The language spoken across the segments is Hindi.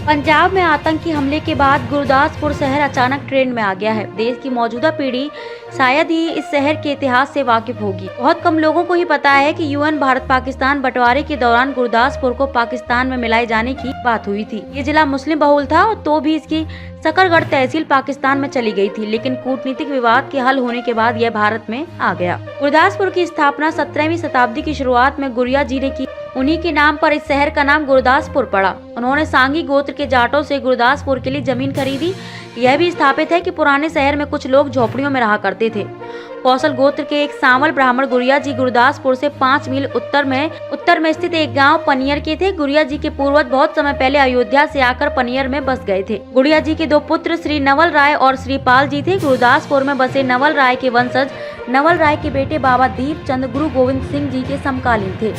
पंजाब में आतंकी हमले के बाद गुरदासपुर शहर अचानक ट्रेंड में आ गया है। देश की मौजूदा पीढ़ी शायद ही इस शहर के इतिहास से वाकिफ होगी। बहुत कम लोगों को ही पता है कि यूएन भारत पाकिस्तान बंटवारे के दौरान गुरदासपुर को पाकिस्तान में मिलाए जाने की बात हुई थी। ये जिला मुस्लिम बहुल था तो भी इसकी सकरगढ़ तहसील पाकिस्तान में चली गई थी, लेकिन कूटनीतिक विवाद के हल होने के बाद यह भारत में आ गया। गुरदासपुर की स्थापना 17वीं शताब्दी की शुरुआत में गुरिया जी ने की। उन्हीं के नाम पर इस शहर का नाम गुरदासपुर पड़ा। उन्होंने सांगी गोत्र के जाटों से गुरदासपुर के लिए जमीन खरीदी। यह भी स्थापित है कि पुराने शहर में कुछ लोग झोपड़ियों में रहा करते थे। कौशल गोत्र के एक सांवल ब्राह्मण गुरिया जी गुरदासपुर से 5 मील उत्तर में स्थित एक गांव पनियर के थे। गुरिया जी के पूर्वज बहुत समय पहले अयोध्या से आकर पनियर में बस गए थे। गुरिया जी के 2 पुत्र श्री नवल राय और श्री पाल जी थे। गुरदासपुर में बसे नवल राय के वंशज नवल राय के बेटे बाबा दीपचंद गुरु गोविंद सिंह जी के समकालीन थे।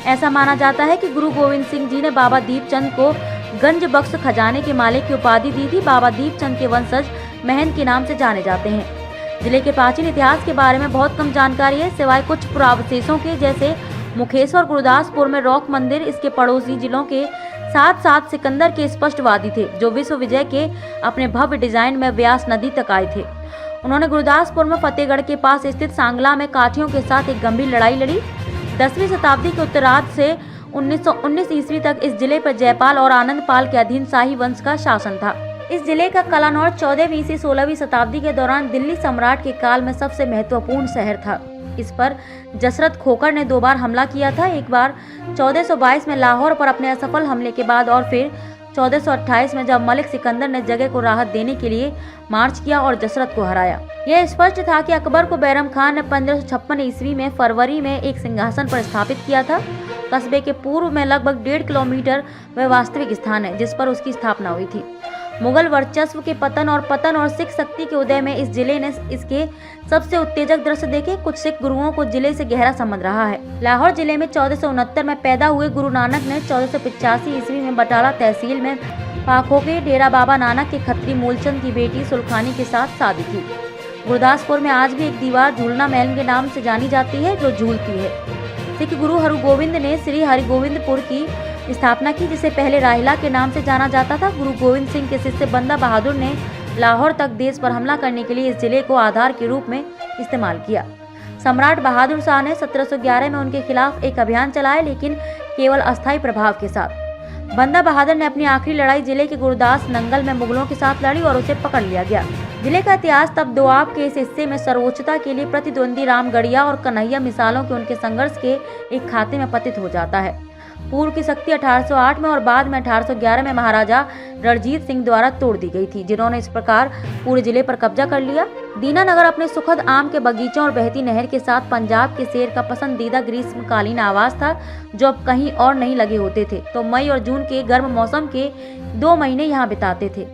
ऐसा माना जाता है कि गुरु गोविंद सिंह जी ने बाबा दीपचंद को गंज बख्श खजाने के मालिक की उपाधि दी थी। बाबा दीपचंद के वंशज महंत के नाम से जाने जाते हैं। जिले के प्राचीन इतिहास के बारे में बहुत कम जानकारी है, सिवाय कुछ पुरावशेषों के, जैसे मुखेश्वर गुरदासपुर में रॉक मंदिर इसके पड़ोसी जिलों के साथ साथ सिकंदर के स्पष्टवादी थे, जो विश्व विजय के अपने भव्य डिजाइन में व्यास नदी तक आए थे। उन्होंने गुरदासपुर में फतेहगढ़ के पास स्थित सांगला में काठियों के साथ एक गंभीर लड़ाई लड़ी। 10वीं शताब्दी के उत्तरार्ध से 1919 ईस्वी तक इस जिले पर जयपाल और आनंदपाल के अधीन शाही वंश का शासन था। इस जिले का कलानौर 14वीं से 16वीं शताब्दी के दौरान दिल्ली सम्राट के काल में सबसे महत्वपूर्ण शहर था। इस पर जसरत खोकर ने 2 बार हमला किया था, एक बार 1422 में लाहौर पर अपने असफल हमले के बाद और फिर 1428 में जब मलिक सिकंदर ने जगह को राहत देने के लिए मार्च किया और जसरत को हराया। यह स्पष्ट था कि अकबर को बैरम खान ने 1556 ईस्वी में फरवरी में एक सिंहासन पर स्थापित किया था। कस्बे के पूर्व में लगभग 1.5 किलोमीटर वह वास्तविक स्थान है जिस पर उसकी स्थापना हुई थी। मुगल वर्चस्व के पतन और सिख शक्ति के उदय में इस जिले ने इसके सबसे उत्तेजक दृश्य देखे। कुछ सिख गुरुओं को जिले से गहरा संबंध रहा है। लाहौर जिले में 1469 में पैदा हुए गुरु नानक ने 1485 ईस्वी में बटाला तहसील में पाखो के डेरा बाबा नानक के खत्री मूलचंद की बेटी सुलखानी के साथ शादी की। गुरदासपुर में आज भी एक दीवार झूलना महल के नाम से जानी जाती है, जो झूलती है। सिख गुरु हरगोविंद ने श्री हरिगोविंदपुर की स्थापना की, जिसे पहले राहिला के नाम से जाना जाता था। गुरु गोविंद सिंह के शिष्य बंदा बहादुर ने लाहौर तक देश पर हमला करने के लिए इस जिले को आधार के रूप में इस्तेमाल किया। सम्राट बहादुर शाह ने 1711 में उनके खिलाफ एक अभियान चलाया, लेकिन केवल अस्थायी प्रभाव के साथ। बंदा बहादुर ने अपनी आखिरी लड़ाई जिले के गुरदास नंगल में मुगलों के साथ लड़ी और उसे पकड़ लिया गया। जिले का इतिहास तब दोआब के इस हिस्से में सर्वोच्चता के लिए प्रतिद्वंदी रामगढ़िया और कन्हैया मिसालों के उनके संघर्ष के एक खाते में पतित हो जाता है। पूर्व की शक्ति 1808 में और बाद में 1811 में महाराजा रणजीत सिंह द्वारा तोड़ दी गई थी, जिन्होंने इस प्रकार पूरे जिले पर कब्जा कर लिया। दीनानगर अपने सुखद आम के बगीचों और बहती नहर के साथ पंजाब के शेर का पसंदीदा ग्रीष्मकालीन आवास था, जो अब कहीं और नहीं लगे होते थे। तो मई और जून के गर्म मौसम के 2 महीने यहाँ बिताते थे।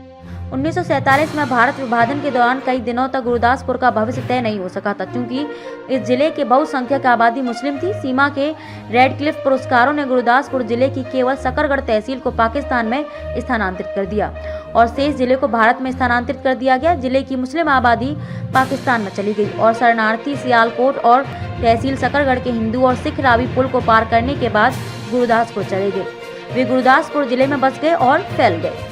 1947 में भारत विभाजन के दौरान कई दिनों तक गुरदासपुर का भविष्य तय नहीं हो सका था, क्योंकि इस जिले के बहुसंख्यक आबादी मुस्लिम थी। सीमा के रेडक्लिफ पुरस्कारों ने गुरदासपुर जिले की केवल सकरगढ़ तहसील को पाकिस्तान में स्थानांतरित कर दिया और शेष जिले को भारत में स्थानांतरित कर दिया गया। जिले की मुस्लिम आबादी पाकिस्तान में चली गई और शरणार्थी सियालकोट और तहसील सकरगढ़ के हिंदू और सिख रावी पुल को पार करने के बाद गुरदासपुर चले गए। वे गुरदासपुर जिले में बस गए और फैल गए।